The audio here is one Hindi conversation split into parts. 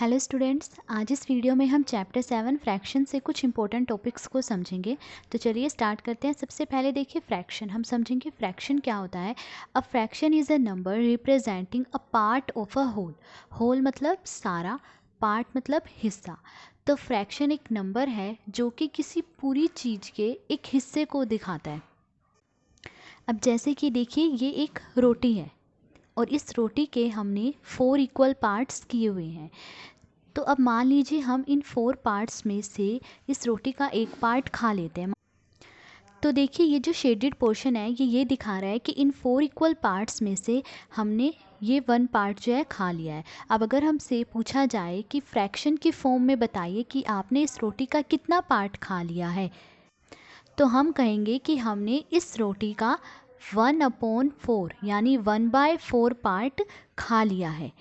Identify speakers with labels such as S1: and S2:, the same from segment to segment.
S1: हेलो स्टूडेंट्स, आज इस वीडियो में हम चैप्टर 7 फ्रैक्शन से कुछ इंपॉर्टेंट टॉपिक्स को समझेंगे। तो चलिए स्टार्ट करते हैं। सबसे पहले देखिए फ्रैक्शन, हम समझेंगे फ्रैक्शन क्या होता है। A fraction is a number representing a part of a whole. Whole मतलब सारा, पार्ट मतलब हिस्सा। तो फ्रैक्शन एक नंबर है जो कि किसी पूरी चीज़ के एक हिस्से को दिखाता है। अब जैसे कि देखिए ये एक रोटी है और इस रोटी के हमने 4 इक्वल पार्ट्स किए हुए हैं। तो अब मान लीजिए हम इन 4 पार्ट्स में से इस रोटी का एक पार्ट खा लेते हैं। तो देखिए ये जो शेडेड पोर्शन है ये दिखा रहा है कि इन 4 इक्वल पार्ट्स में से हमने ये 1 पार्ट जो है खा लिया है। अब अगर हमसे पूछा जाए कि फ्रैक्शन की फॉर्म में बताइए कि आपने इस रोटी का कितना पार्ट खा लिया है, तो हम कहेंगे कि हमने इस रोटी का 1/4 यानी 1/4 पार्ट खा लिया है।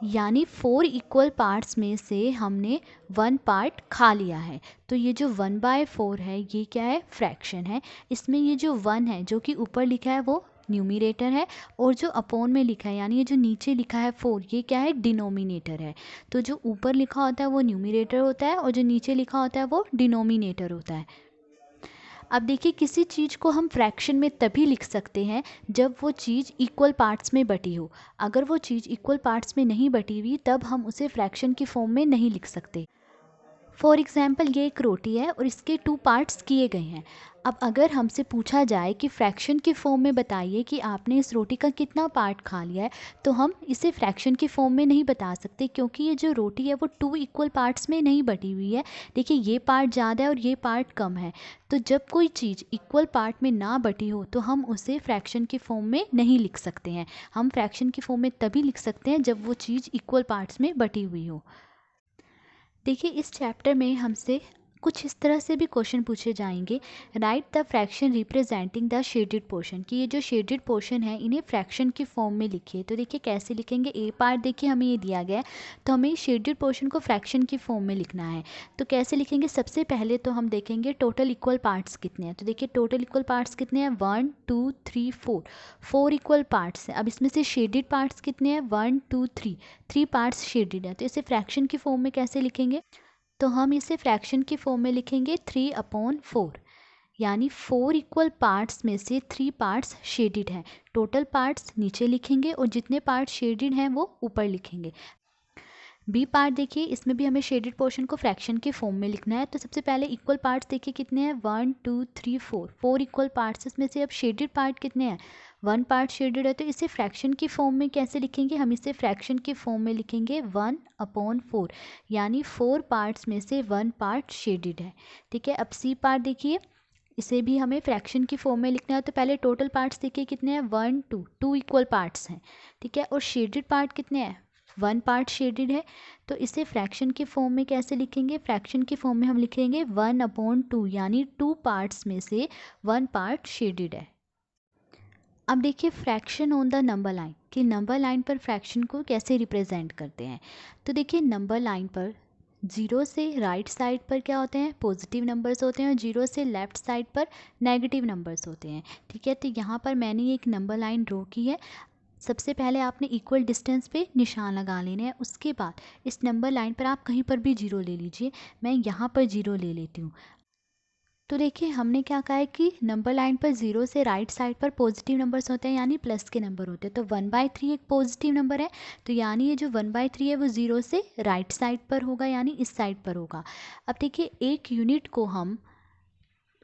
S1: यानी 4 इक्वल पार्ट्स में से हमने 1 पार्ट खा लिया है। तो ये जो 1/4 है ये क्या है, फ्रैक्शन है। इसमें ये जो 1 है जो कि ऊपर लिखा है वो न्यूमरेटर है, और जो अपॉन में लिखा है यानी ये जो नीचे लिखा है 4 ये क्या है, डिनोमिनेटर है। तो जो ऊपर लिखा होता है वो न्यूमरेटर होता है और जो नीचे लिखा होता है वो डिनोमिनेटर होता है। अब देखिए किसी चीज़ को हम फ्रैक्शन में तभी लिख सकते हैं जब वो चीज़ इक्वल पार्ट्स में बटी हो। अगर वो चीज़ इक्वल पार्ट्स में नहीं बटी हुई तब हम उसे फ्रैक्शन की फॉर्म में नहीं लिख सकते। फॉर एग्ज़ाम्पल ये एक रोटी है और इसके 2 पार्ट्स किए गए हैं। अब अगर हमसे पूछा जाए कि फ्रैक्शन की फॉर्म में बताइए कि आपने इस रोटी का कितना पार्ट खा लिया है, तो हम इसे फ्रैक्शन की फॉर्म में नहीं बता सकते क्योंकि ये जो रोटी है वो 2 इक्वल पार्ट्स में नहीं बटी हुई है। देखिए ये पार्ट ज़्यादा है और ये पार्ट कम है। तो जब कोई चीज़ इक्वल पार्ट में ना बटी हो तो हम उसे फ्रैक्शन की फॉर्म में नहीं लिख सकते हैं। हम फ्रैक्शन की फॉर्म में तभी लिख सकते हैं जब वो चीज़ इक्वल पार्ट्स में बटी हुई हो। देखिए इस चैप्टर में हमसे कुछ इस तरह से भी क्वेश्चन पूछे जाएंगे। Right the fraction representing the shaded portion, कि ये जो शेडेड पोर्शन है इन्हें फ्रैक्शन की फॉर्म में लिखिए। तो देखिए कैसे लिखेंगे, ए पार्ट देखिए हमें ये दिया गया है तो हमें शेडेड पोर्शन को फ्रैक्शन की फॉर्म में लिखना है। तो कैसे लिखेंगे, सबसे पहले तो हम देखेंगे टोटल इक्वल पार्ट्स कितने हैं। तो देखिए टोटल इक्वल पार्ट्स कितने हैं, 1 2 3 4, 4 इक्वल पार्ट्स हैं। अब इसमें से शेडेड पार्ट्स कितने हैं, 1 2 3, 3 पार्ट्स शेडेड है। तो इसे फ्रैक्शन की फॉर्म में कैसे लिखेंगे, तो हम इसे फ्रैक्शन की फॉर्म में लिखेंगे 3/4, यानी 4 इक्वल पार्ट्स में से 3 पार्ट्स शेडेड हैं। टोटल पार्ट्स नीचे लिखेंगे और जितने पार्ट्स शेडेड हैं वो ऊपर लिखेंगे। बी पार्ट देखिए इसमें भी हमें शेडेड पोर्शन को फ्रैक्शन के फॉर्म में लिखना है। तो सबसे पहले इक्वल पार्ट्स देखिए कितने हैं, 1 2 3 4, 4 इक्वल पार्ट्स। इसमें से अब शेडेड पार्ट कितने हैं, 1 पार्ट शेडेड है। तो इसे फ्रैक्शन की फॉर्म में कैसे लिखेंगे, हम इसे फ्रैक्शन की फॉर्म में लिखेंगे 1/4, यानी 4 पार्ट्स में से 1 पार्ट शेडेड है। ठीक है। अब सी पार्ट देखिए, इसे भी हमें फ्रैक्शन की फॉर्म में लिखना है। तो पहले टोटल पार्ट्स देखिए कितने हैं, 1 2, 2 इक्वल पार्ट्स हैं। ठीक है। और शेडेड पार्ट कितने हैं, 1 पार्ट शेडेड है। तो इसे फ्रैक्शन के फॉर्म में कैसे लिखेंगे, फ्रैक्शन की फॉर्म में हम लिखेंगे 1/2, यानी 2 पार्ट्स में से 1 पार्ट शेडेड है। अब देखिए fraction on the number line, कि नंबर लाइन पर फ्रैक्शन को कैसे रिप्रेजेंट करते हैं। तो देखिए नंबर लाइन पर 0 से राइट साइड पर क्या होते हैं, पॉजिटिव नंबर्स होते हैं और 0 से लेफ़्ट साइड पर नेगेटिव नंबर्स होते हैं। ठीक है। तो यहाँ पर मैंने एक नंबर लाइन ड्रॉ की है। सबसे पहले आपने इक्वल डिस्टेंस पे निशान लगा लेने हैं। उसके बाद इस नंबर लाइन पर आप कहीं पर भी 0 ले लीजिए। मैं यहाँ पर 0 ले लेती हूँ। तो देखिए हमने क्या कहा है कि नंबर लाइन पर 0 से राइट साइड पर पॉजिटिव नंबर्स होते हैं यानी प्लस के नंबर होते हैं। तो 1/3 एक पॉजिटिव नंबर है, तो यानी ये जो 1/3 है वो 0 से राइट साइड पर होगा, यानी इस साइड पर होगा। अब देखिए एक यूनिट को हम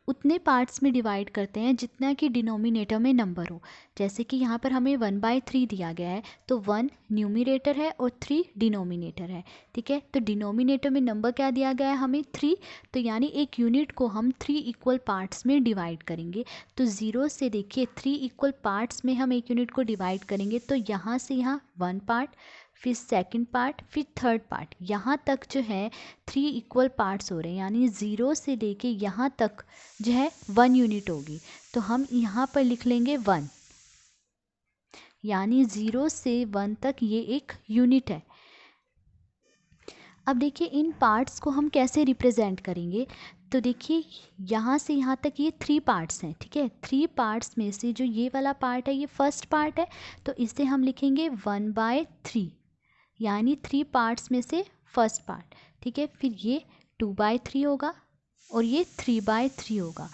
S1: उतने पार्ट्स में डिवाइड करते हैं जितना कि डिनोमिनेटर में नंबर हो। जैसे कि यहाँ पर हमें 1/3 दिया गया है, तो 1 न्यूमरेटर है और 3 डिनोमिनेटर है। ठीक है। तो डिनोमिनेटर में नंबर क्या दिया गया है, हमें 3। तो यानी एक यूनिट को हम 3 इक्वल पार्ट्स में डिवाइड करेंगे। तो 0 से देखिए 3 इक्वल पार्ट्स में हम एक यूनिट को डिवाइड करेंगे। तो यहाँ से यहाँ 1 पार्ट, फिर सेकंड पार्ट, फिर थर्ड पार्ट, यहाँ तक जो है 3 इक्वल पार्ट्स हो रहे हैं, यानी 0 से लेके यहाँ तक जो है 1 यूनिट होगी। तो हम यहाँ पर लिख लेंगे 1, यानी 0 से 1 तक ये एक यूनिट है। अब देखिए इन पार्ट्स को हम कैसे रिप्रेजेंट करेंगे। तो देखिए यहाँ से यहाँ तक ये 3 पार्ट्स हैं। ठीक है। 3 पार्ट्स में से जो ये वाला पार्ट है ये फर्स्ट पार्ट है, तो इसे हम लिखेंगे 1/3। यानी 3 पार्ट्स में से फर्स्ट पार्ट, ठीक है। फिर ये 2/3 होगा और ये 3/3 होगा।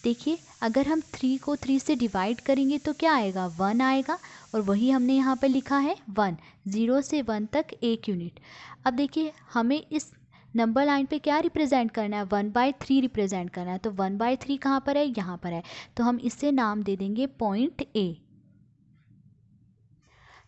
S1: देखिए अगर हम 3 को 3 से डिवाइड करेंगे तो क्या आएगा, 1 आएगा, और वही हमने यहाँ पर लिखा है 1, 0 से 1 तक 1 यूनिट। अब देखिए हमें इस नंबर लाइन पे क्या रिप्रेजेंट करना है, 1/3 रिप्रेजेंट करना है। तो 1/3 कहाँ पर है, यहाँ पर है, तो हम इसे नाम दे देंगे point A.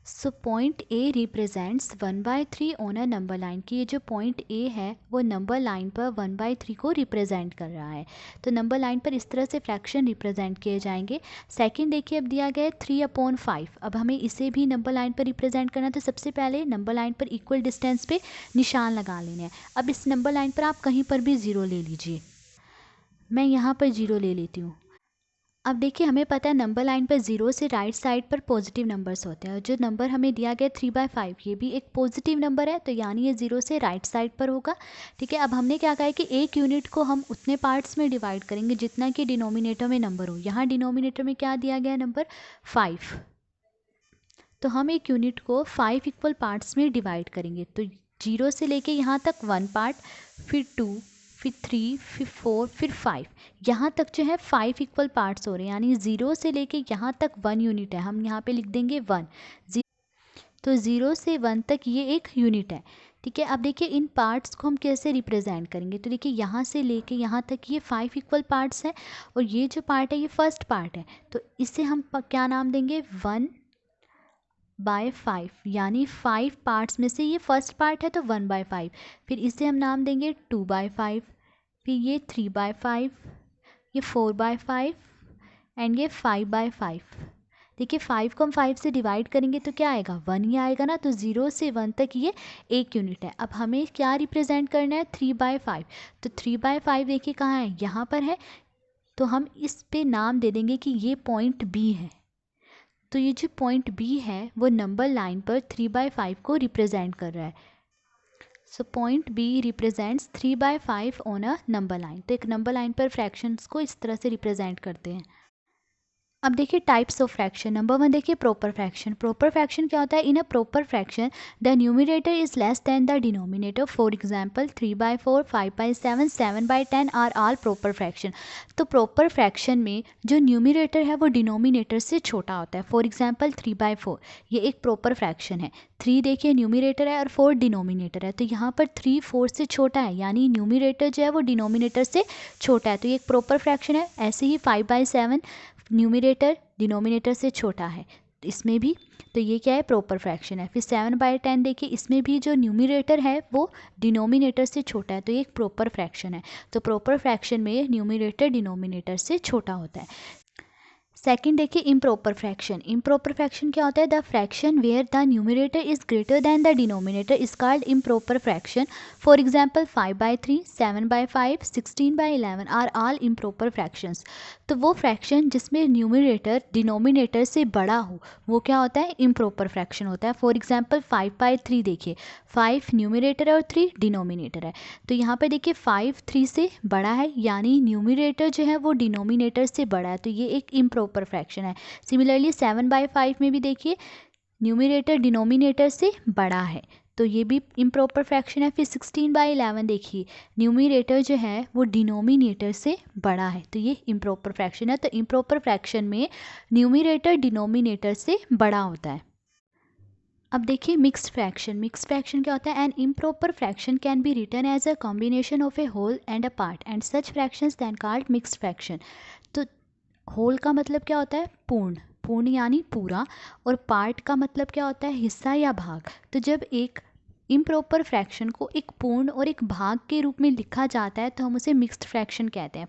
S1: So point A represents 1/3 on a number line, कि ये जो पॉइंट ए है वो नंबर लाइन पर 1/3 को रिप्रेजेंट कर रहा है। तो नंबर लाइन पर इस तरह से फ्रैक्शन रिप्रेजेंट किए जाएंगे। सेकंड देखिए अब दिया गया है 3/5। अब हमें इसे भी नंबर लाइन पर रिप्रेजेंट करना है, तो सबसे पहले नंबर लाइन पर इक्वल डिस्टेंस पे निशान लगा लेने हैं। अब इस नंबर लाइन पर आप कहीं पर भी 0 ले लीजिए, मैं यहाँ पर 0 ले लेती हूँ। अब देखिए हमें पता है नंबर लाइन पर 0 से राइट साइड पर पॉजिटिव नंबर्स होते हैं, और जो नंबर हमें दिया गया 3/5 ये भी एक पॉजिटिव नंबर है, तो यानी ये 0 से राइट साइड पर होगा, ठीक है। अब हमने क्या कहा है कि एक यूनिट को हम उतने पार्ट्स में डिवाइड करेंगे जितना कि डिनोमिनेटर में नंबर हो। यहाँ डिनोमिनेटर में क्या दिया गया है, नंबर 5, तो हम एक यूनिट को 5 इक्वल पार्ट्स में डिवाइड करेंगे। तो 0 से लेके यहाँ तक 1 पार्ट, फिर 2, फिर 3, फिर 4, फिर 5, यहाँ तक जो है 5 इक्वल पार्ट्स हो रहे हैं, यानी 0 से लेके यहाँ तक 1 यूनिट है। हम यहाँ पे लिख देंगे 1, तो 0 से 1 तक ये एक यूनिट है, ठीक है। अब देखिए इन पार्ट्स को हम कैसे रिप्रेजेंट करेंगे, तो देखिए यहाँ से लेके यहाँ तक ये 5 इक्वल पार्ट्स हैं, और ये जो पार्ट है ये फर्स्ट पार्ट है, तो इसे हम क्या नाम देंगे, 1/5, यानी 5 पार्ट्स में से ये फर्स्ट पार्ट है तो 1/5। फिर इसे हम नाम देंगे 2/5, फिर ये 3/5, ये 4/5 एंड ये 5/5। देखिए 5 को हम 5 से डिवाइड करेंगे तो क्या आएगा, 1 ही आएगा ना, तो 0 से 1 तक ये एक यूनिट है। अब हमें क्या रिप्रेजेंट करना है, 3/5, तो 3/5 देखिए कहाँ है, यहाँ पर है, तो हम इस पे नाम दे देंगे कि ये पॉइंट बी है। तो ये जो पॉइंट बी है वो नंबर लाइन पर 3/5 को रिप्रेजेंट कर रहा है। So point B represents 3/5 on a number line. तो एक नंबर लाइन पर फ्रैक्शंस को इस तरह से रिप्रेजेंट करते हैं। अब देखिए टाइप्स ऑफ फ्रैक्शन। नंबर 1 देखिए प्रॉपर फ्रैक्शन। प्रॉपर फ्रैक्शन क्या होता है, in a proper fraction the numerator is less than the denominator. For example 3/4, 5/7, 7/10 are all proper fraction. तो प्रॉपर फ्रैक्शन में जो न्यूमरेटर है वो डिनोमिनेटर से छोटा होता है। फॉर एग्जांपल 3/4 ये एक प्रॉपर फ्रैक्शन है। 3 देखिए न्यूमरेटर है और 4 डिनोमिनेटर है, तो यहाँ पर 3 4 से छोटा है, यानी न्यूमरेटर जो है वो डिनोमिनेटर से छोटा है, तो ये एक प्रॉपर फ्रैक्शन है। ऐसे ही 5/7 न्यूमरेटर डिनोमिनेटर से छोटा है, इसमें भी, तो ये क्या है, प्रॉपर फ्रैक्शन है। फिर 7/10 देखिए, इसमें भी जो न्यूमरेटर है वो डिनोमिनेटर से छोटा है, तो ये एक प्रॉपर फ्रैक्शन है। तो प्रॉपर फ्रैक्शन में न्यूमरेटर डिनोमिनेटर से छोटा होता है। सेकंड देखिए इम्प्रॉपर फ्रैक्शन। इम्प्रॉपर फ्रैक्शन क्या होता है, the fraction where the numerator is greater than the denominator is called improper fraction. For example 5/3, 7/5, 16/11 are all improper fractions. तो वो फ्रैक्शन जिसमें न्यूमरेटर डिनोमिनेटर से बड़ा हो वो क्या होता है, इम्प्रॉपर फ्रैक्शन होता है। फॉर एग्जांपल 5/3 देखिए, 5 न्यूमरेटर है और 3 डिनोमिनेटर है, तो यहाँ पर देखिए 5 3 से बड़ा है, यानी न्यूमरेटर जो है वो डिनोमिनेटर से बड़ा है, तो ये एक इम्प्रॉपर फ्रैक्शन है। सिमिलरली 7/5 में भी देखिए न्यूमरेटर डिनोमिनेटर से बड़ा है, तो ये भी इम्प्रॉपर फ्रैक्शन है। फिर 16/11 देखिए, न्यूमरेटर जो है वो डिनोमिनेटर से बड़ा है, तो ये इम्प्रॉपर फ्रैक्शन है। तो इम्प्रॉपर फ्रैक्शन में न्यूमरेटर डिनोमिनेटर से बड़ा होता है। अब देखिए मिक्स्ड फ्रैक्शन। मिक्स्ड फ्रैक्शन क्या होता है, an improper fraction can be written as a combination of a whole and a part and such fractions then called mixed fraction. तो होल का मतलब क्या होता है, पूर्ण, पूर्ण यानी पूरा, और पार्ट का मतलब क्या होता है, हिस्सा या भाग। तो जब एक इम्प्रॉपर फ्रैक्शन को एक पूर्ण और एक भाग के रूप में लिखा जाता है तो हम उसे मिक्स्ड फ्रैक्शन कहते हैं।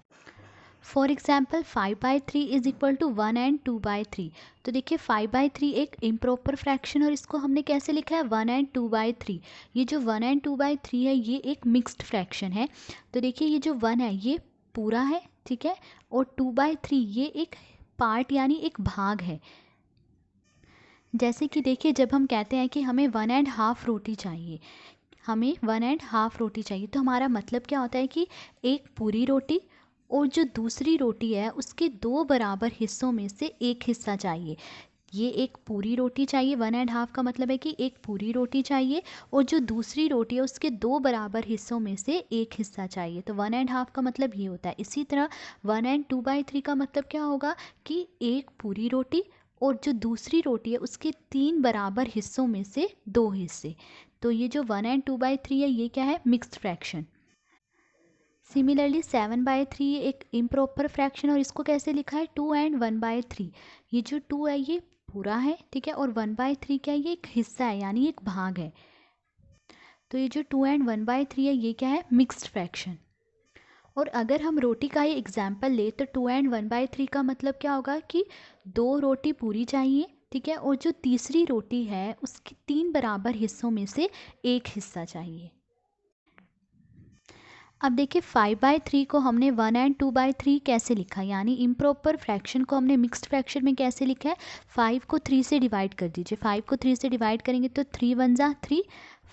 S1: For example 5/3 is equal to 1 and 2/3। तो देखिए 5/3 एक इम्प्रॉपर फ्रैक्शन, और इसको हमने कैसे लिखा है, 1 एंड 2/3। ये जो 1 एंड 2/3 है ये एक मिक्स्ड फ्रैक्शन है। तो देखिए ये जो 1 है ये पूरा है, ठीक है, और 2/3 ये एक पार्ट यानी एक भाग है। जैसे कि देखिए जब हम कहते हैं कि हमें 1.5 रोटी चाहिए, हमें 1.5 रोटी चाहिए, तो हमारा मतलब क्या होता है कि एक पूरी रोटी और जो दूसरी रोटी है उसके 2 बराबर हिस्सों में से एक हिस्सा चाहिए। ये एक पूरी रोटी चाहिए, 1.5 का मतलब है कि एक पूरी रोटी चाहिए, और जो दूसरी रोटी है उसके 2 बराबर हिस्सों में से एक हिस्सा चाहिए। तो 1.5 का मतलब ये होता है। इसी तरह 1 and 2/3 का मतलब क्या होगा कि एक पूरी रोटी और जो दूसरी रोटी है उसके 3 बराबर हिस्सों में से 2 हिस्से। तो ये जो 1 and 2/3 है ये क्या है, मिक्स्ड फ्रैक्शन। सिमिलरली 7/3 एक इम्प्रॉपर फ्रैक्शन, और इसको कैसे लिखा है, 2 and 1/3। ये जो 2 है ये पूरा है, ठीक है, और 1/3 क्या है, ये एक हिस्सा है यानी एक भाग है। तो ये जो 2 and 1/3 है ये क्या है, मिक्स्ड फ्रैक्शन। और अगर हम रोटी का ही एग्जाम्पल ले तो 2 and 1/3 का मतलब क्या होगा कि 2 रोटी पूरी चाहिए, ठीक है, और जो तीसरी रोटी है उसके 3 बराबर हिस्सों में से एक हिस्सा चाहिए। अब देखिए 5/3 को हमने 1 and 2/3 कैसे लिखा, यानी इम्प्रॉपर फ्रैक्शन को हमने मिक्स्ड फ्रैक्शन में कैसे लिखा है, 5 को 3 से डिवाइड कर दीजिए। 5 को 3 से डिवाइड करेंगे तो 3 1 जा 3,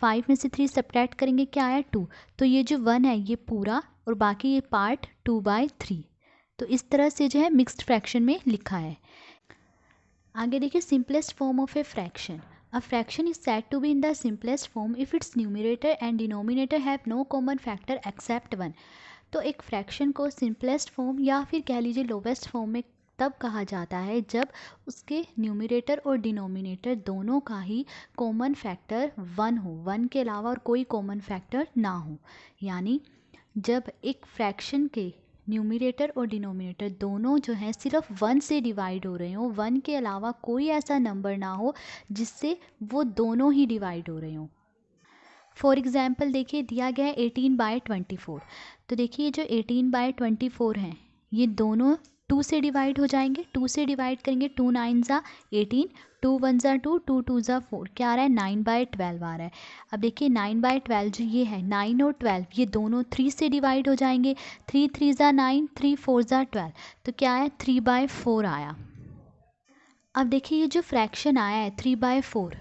S1: 5 में से 3 सब्ट्रैक्ट करेंगे क्या आया 2। तो ये जो 1 है ये पूरा और बाकी ये पार्ट 2/3। तो इस तरह से जो है मिक्स्ड फ्रैक्शन में लिखा है। आगे देखिए simplest form of a fraction. A fraction is said to be in the simplest form if its numerator and denominator have no common factor except 1। तो एक फ्रैक्शन को सिंपलेस्ट फॉर्म या फिर कह लीजिए लोवेस्ट फॉर्म में तब कहा जाता है जब उसके न्यूमरेटर और डिनोमिनेटर दोनों का ही कॉमन फैक्टर 1 हो, 1 के अलावा और कोई कॉमन फैक्टर ना हो। यानी जब एक फ्रैक्शन के न्यूमरेटर और डिनोमिनेटर दोनों जो हैं सिर्फ 1 से डिवाइड हो रहे हो, 1 के अलावा कोई ऐसा नंबर ना हो जिससे वो दोनों ही डिवाइड हो रहे हों। फॉर एग्ज़ाम्पल देखिए दिया गया है 18/24। तो देखिए जो 18/24 हैं ये दोनों 2 से डिवाइड हो जाएंगे। 2 से डिवाइड करेंगे, 2 9 ज़ा 18, 2 1 ज़ा 2, 2 2 ज़ा 4, क्या आ रहा है 9/12 आ रहा है। अब देखिए 9/12 जो ये है 9 और 12 ये दोनों 3 से डिवाइड हो जाएंगे। 3 3 ज़ा 9, 3 4 ज़ा 12, तो क्या है 3/4 आया। अब देखिए ये जो फ्रैक्शन आया है 3/4,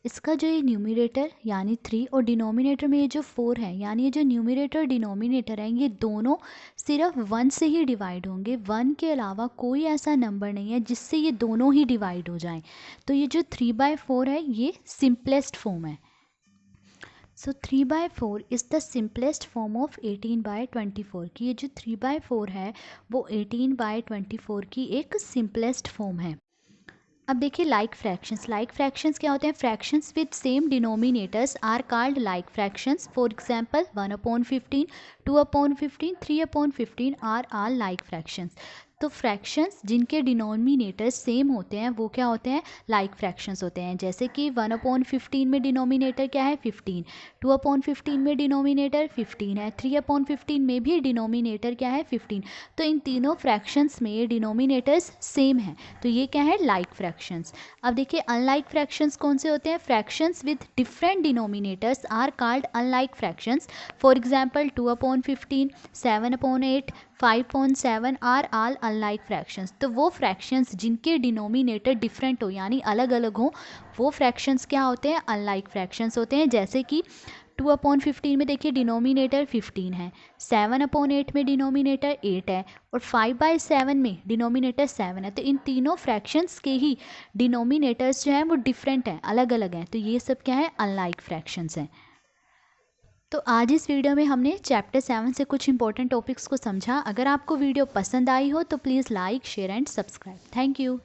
S1: इसका जो ये न्यूमरेटर यानी 3 और डिनोमिनेटर में ये जो 4 है, यानी ये जो न्यूमरेटर और डिनोमिनेटर हैं ये दोनों सिर्फ 1 से ही डिवाइड होंगे। 1 के अलावा कोई ऐसा नंबर नहीं है जिससे ये दोनों ही डिवाइड हो जाएं। तो ये जो 3/4 है ये सिंपलेस्ट फॉर्म है। सो 3/4 is the simplest form of 18/24 की ये जो 3/4 है वो 18/24 की एक सिंपलेस्ट फॉर्म है। अब देखिए लाइक फ्रैक्शंस क्या होते हैं, fractions with same denominators are called like fractions. For example 1/15, 2/15, 3/15 are all like fractions. तो फ्रैक्शंस जिनके डिनोमिनेटर सेम होते हैं वो क्या होते हैं, लाइक फ्रैक्शंस होते हैं। जैसे कि 1/15 में डिनोमिनेटर क्या है 15, 2/15 में डिनोमिनेटर 15 है, 3/15 में भी डिनोमिनेटर क्या है 15। तो इन तीनों फ्रैक्शंस में डिनोमिनेटर्स सेम हैं, तो ये क्या है लाइक फ्रैक्शंस। अब देखिए अनलाइक फ्रैक्शंस कौन से होते हैं, fractions with different denominators are called unlike fractions. For example 2/15, 7/8, 5/7 are all unlike fractions. तो वो फ्रैक्शंस जिनके डिनोमिनेटर डिफरेंट हो यानी अलग अलग हो वो फ्रैक्शंस क्या होते हैं, अनलाइक फ्रैक्शंस होते हैं। जैसे कि 2/15 में देखिए डिनोमिनेटर 15 है, 7/8 में डिनोमिनेटर 8 है और 5/7 में डिनोमिनेटर 7 है। तो इन तीनों फ्रैक्शंस के ही डिनोमिनेटर्स जो हैं वो डिफरेंट हैं, अलग अलग हैं। तो ये सब क्या है, अनलाइक फ्रैक्शंस हैं। तो आज इस वीडियो में हमने चैप्टर 7 से कुछ इंपॉर्टेंट टॉपिक्स को समझा। अगर आपको वीडियो पसंद आई हो तो please like share and subscribe. Thank you.